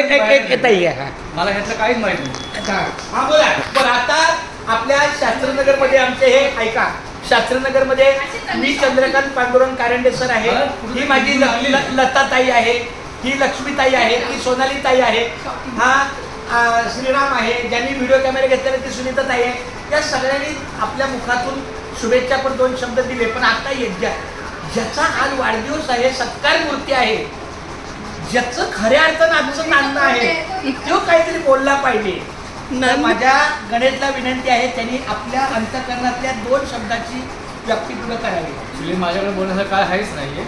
मला ह्यातलं काहीच माहित नाही. हा बोला. पण आता आपल्या शास्त्रीनगरमध्ये आमचे हे ऐका, शास्त्रीनगरमध्ये मी चंद्रकांत पांडुरंग कारंडे सर आहे, ही माझी लताताई आहे, ही लक्ष्मीताई आहे, ही सोनाली ताई आहे, हा श्रीराम आहे, ज्यांनी व्हिडिओ कॅमेरे घेतलेले ती सुनीता ताई आहे. या सगळ्यांनी आपल्या मुखातून शुभेच्छा पण 2 शब्द दिले. पण आता ज्याचा आज वाढदिवस आहे, सत्कार मूर्ती आहे, ज्याचं खऱ्या अर्थानं आजचं नांदणं आहे, तो काहीतरी बोलला पाहिजे. तर माझ्या गणेशला विनंती आहे, त्यांनी आपल्या अंतःकरणातल्या 2 शब्दाची व्यक्ती पुढे करावी. ऍक्च्युली माझ्याकडे बोलण्याचं काय आहेच नाहीये,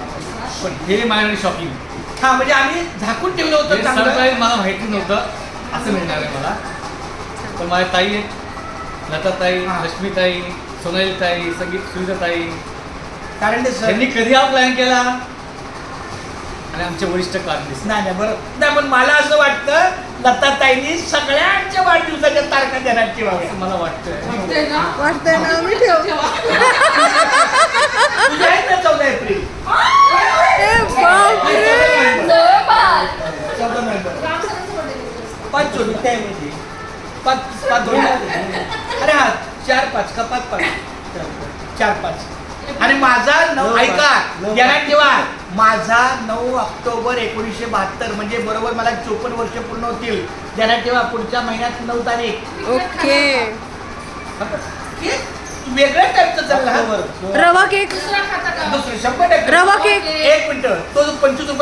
पण हे माझ्याकडे शॉकिंग. हा म्हणजे आम्ही झाकून ठेवलं होतं चांगलं. सरप्राईज मला माहिती नव्हतं असं मिळणार आहे मला. पण माझ्या ताई आहेत, लताताई, लक्ष्मीताई, सोनालीताई, संगीत सुनीताताई, कारण ते सर त्यांनी कधी हा प्लॅन केला आणि आमचे वरिष्ठ कारणी. नाही बरोबर नाही. पण मला असं वाटतं लताताईंनी सगळ्यांच्या वाढदिवसाच्या तारखा देण्यात ठेवाव्या. असं मला वाटतंय. वाटतंय ना मी ठेव. तुझ्या आहेत ना 14 एप्रिल, ए बापरे. 14 नोव्हेंबर, 5 जोडी त्यामध्ये 5 जोडी. अरे हा 4-5 का 5-5 4-5. आणि माझा 9 ऐका ध्यानात ठेवा, माझा 9 ऑक्टोबर 1972 म्हणजे बरोबर मला 54 वर्ष पूर्ण होतील. ध्यानात ठेवा, पुढच्या महिन्यात 9 तारीख. ओके. वेगळ्या टाईपचं चाललं. रवा केक. दुसरं 100% रवा केक. 1 मिनिट, तो 25 रुपयाचा